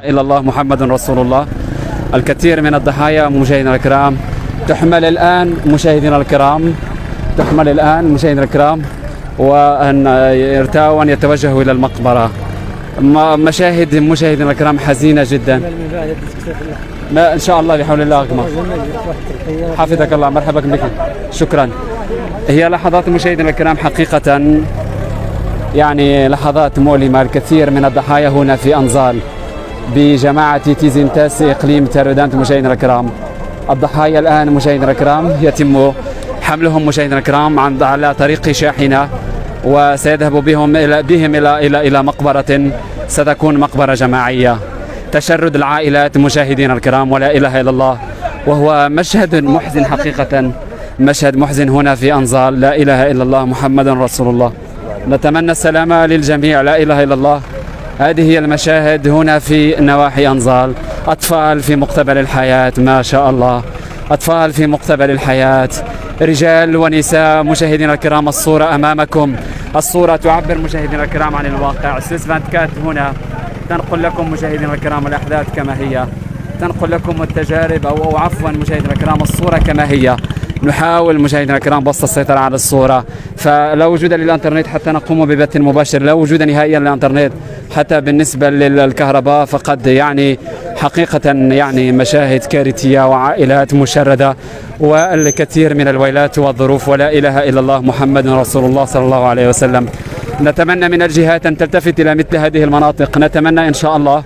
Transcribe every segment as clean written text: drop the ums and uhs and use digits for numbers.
إلا الله محمد رسول الله. الكثير من الضحايا مشاهدينا الكرام تحمل الآن مشاهدينا الكرام وأن يرتاوا وأن يتوجهوا إلى المقبرة. مشاهد مشاهدينا الكرام حزينة جدا. ما إن شاء الله بحول الله أكبر. حفظك الله، مرحبا بك، شكرا. هي لحظات مشاهدينا الكرام حقيقة يعني لحظات مؤلمة. الكثير من الضحايا هنا في أنظال بجماعة تيزينتاس إقليم تارودانت. مشاهدينا الكرام الضحايا الآن مشاهدينا الكرام يتم حملهم مشاهدينا الكرام على طريق شاحنة وسيذهب بهم إلى مقبرة ستكون مقبرة جماعية. تشرد العائلات مشاهدينا الكرام ولا إله إلا الله، وهو مشهد محزن حقيقة، مشهد محزن هنا في أنظال. لا إله إلا الله محمد رسول الله. نتمنى السلامة للجميع. لا إله إلا الله. هذه هي المشاهد هنا في نواحي أنظال. أطفال في مقتبل الحياة، ما شاء الله، أطفال في مقتبل الحياة، رجال ونساء. مشاهدينا الكرام الصورة أمامكم، الصورة تعبر مشاهدينا الكرام عن الواقع. سويس 24 هنا تنقل لكم مشاهدينا الكرام الأحداث كما هي، تنقل لكم التجارب أو عفوا مشاهدينا الكرام الصورة كما هي. نحاول مشاهدينا الكرام بسط السيطرة على الصورة، فلا وجود للإنترنت حتى نقوم ببث مباشر، لا وجود نهائيا للإنترنت حتى بالنسبة للكهرباء، فقد يعني حقيقة يعني مشاهد كارثية وعائلات مشردة والكثير من الويلات والظروف. ولا إله إلا الله محمد رسول الله صلى الله عليه وسلم. نتمنى من الجهات أن تلتفت إلى مثل هذه المناطق، نتمنى إن شاء الله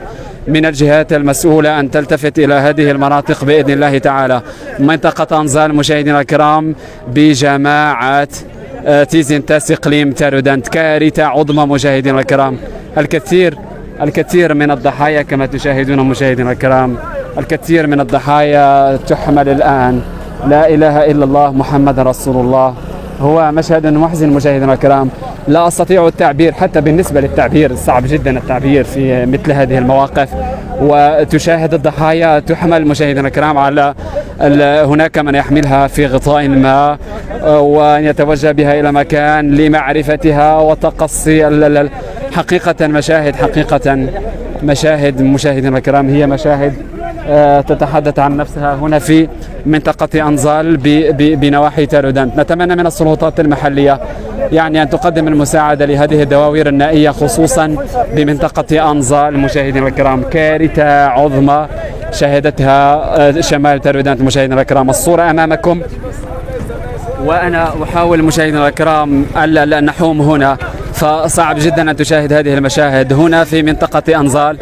من الجهات المسؤولة أن تلتفت إلى هذه المناطق بإذن الله تعالى. منطقة أنظال مشاهدينا الكرام بجماعة تيزينتاس إقليم تارودانت، كارثة عظمى مشاهدينا الكرام. الكثير من الضحايا كما تشاهدون مشاهدينا الكرام، الكثير من الضحايا تحمل الآن. لا إله إلا الله محمد رسول الله. هو مشهد محزن مشاهدينا الكرام، لا أستطيع التعبير، حتى بالنسبة للتعبير صعب جدا التعبير في مثل هذه المواقف. وتشاهد الضحايا تحمل مشاهدينا الكرام على هناك من يحملها في غطاء ما وأن يتوجه بها إلى مكان لمعرفتها وتقصي. حقيقة مشاهد مشاهدينا الكرام هي مشاهد تتحدث عن نفسها هنا في منطقة أنظال بنواحي تارودانت. نتمنى من السلطات المحلية يعني أن تقدم المساعدة لهذه الدواوير النائية خصوصا بمنطقة أنظال. مشاهدينا الكرام كارثة عظمى شهدتها شمال تارودانت. مشاهدينا الكرام الصورة أمامكم، وأنا أحاول مشاهدينا الكرام ألا نحوم هنا، فصعب جدا أن تشاهد هذه المشاهد هنا في منطقة أنظال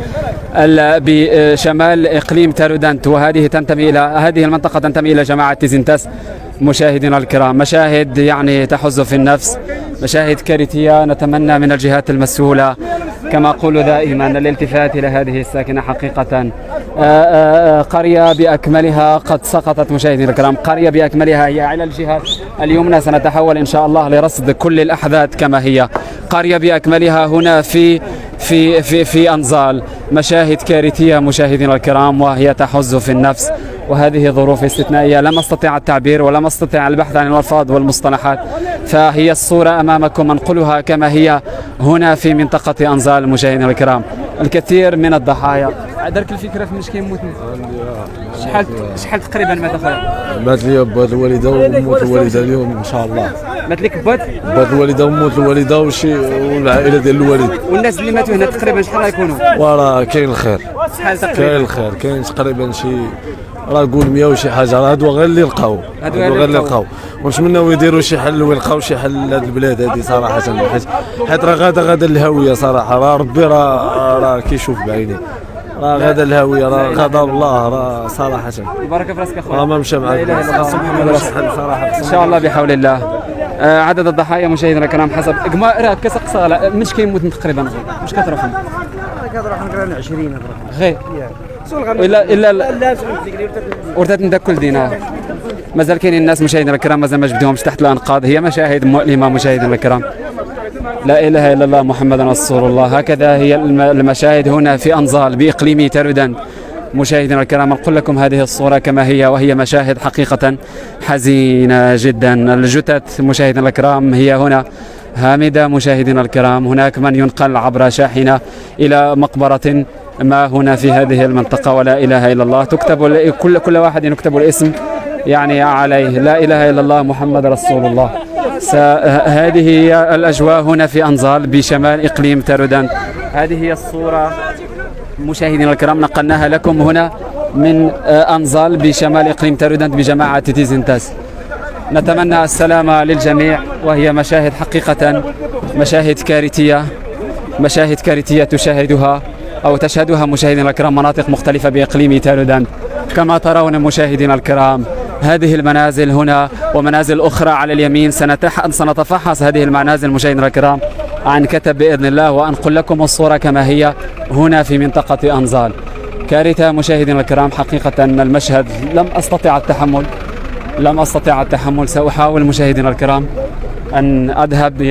بشمال إقليم تارودانت، وهذه المنطقة تنتمي إلى جماعة تيزينتاس. مشاهدينا الكرام مشاهد يعني تحز في النفس، مشاهد كارثية. نتمنى من الجهات المسؤولة كما أقول دائما الالتفات إلى هذه الساكنة. حقيقة قرية بأكملها قد سقطت مشاهدينا الكرام، قرية بأكملها هي على الجهة اليمنى. سنتحول إن شاء الله لرصد كل الأحداث كما هي. قرية بأكملها هنا في أنظال، مشاهد كارثية مشاهدينا الكرام وهي تحز في النفس. وهذه ظروف استثنائية لم أستطيع التعبير ولم أستطيع البحث عن الألفاظ والمصطلحات، فهي الصورة أمامكم أنقلها كما هي هنا في منطقة أنظال. مشاهدينا الكرام الكثير من الضحايا. درك الفكرة في مش كيموت شحال تقريبا مات اخويا؟ مات لي بات الوالده وموت الوالده اليوم ان شاء الله. مات لك بات الوالده وموت الوالده والعائله ديال الوالد. والناس اللي ماتوا هنا تقريبا شحال غيكونوا؟ وراه كاين الخير، كاين تقريبا شي راه قول 100 وشي حاجه. راه هادو غير اللي لقاو ونتمناو يديروا شي حل ويلقاو شي حل لهاد البلاد هادي صراحه، حيت راه غادا الهويه صراحه. راه ربي راه كيشوف بعينيه، راه غدا الهويه، راه غدا الله، راه صراحه. بارك في راسك اخويا. ما مشى معاك صراحه ان شاء الله بحول الله. عدد الضحايا مشاهدينا الكرام حسب راه كسقسا مش كيموت تقريبا مش كتروحوا؟ كتروحوا 20 غير الا ورثت من داك كل دينار. مازال كاينين الناس مشاهدينا الكرام مازال ما جبدوهمش تحت الانقاض. هي مشاهد مؤلمه مشاهدينا الكرام. لا اله الا الله محمد رسول الله. هكذا هي المشاهد هنا في أنظال بإقليم تارودانت. مشاهدينا الكرام نقول لكم هذه الصورة كما هي، وهي مشاهد حقيقة حزينة جدا. الجثث مشاهدينا الكرام هي هنا هامدة. مشاهدينا الكرام هناك من ينقل عبر شاحنة إلى مقبرة ما هنا في هذه المنطقة، ولا إله إلا الله تكتب، كل واحد يكتب الاسم يعني عليه، لا إله إلا الله محمد رسول الله. هذه هي الأجواء هنا في أنزال بشمال إقليم تارودانت. هذه هي الصورة مشاهدينا الكرام نقلناها لكم هنا من أنزال بشمال إقليم تارودانت بجماعة تيزينتاس. نتمنى السلامة للجميع، وهي مشاهد حقيقة مشاهد كارثية، مشاهد كارثية تشاهدها أو تشهدها مشاهدينا الكرام مناطق مختلفة بإقليم تارودانت. كما ترون مشاهدينا الكرام هذه المنازل هنا ومنازل أخرى على اليمين، سنتفحص هذه المنازل مشاهدينا الكرام عن كتب بإذن الله، وأنقل لكم الصورة كما هي هنا في منطقة أنزال. كارثة مشاهدينا الكرام، حقيقة المشهد لم أستطيع التحمل. سأحاول مشاهدينا الكرام أن أذهب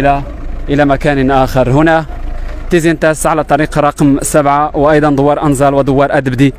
إلى مكان آخر. هنا تيزينتاس على طريق رقم 7، وأيضا دوار أنزال ودوار أدبدي.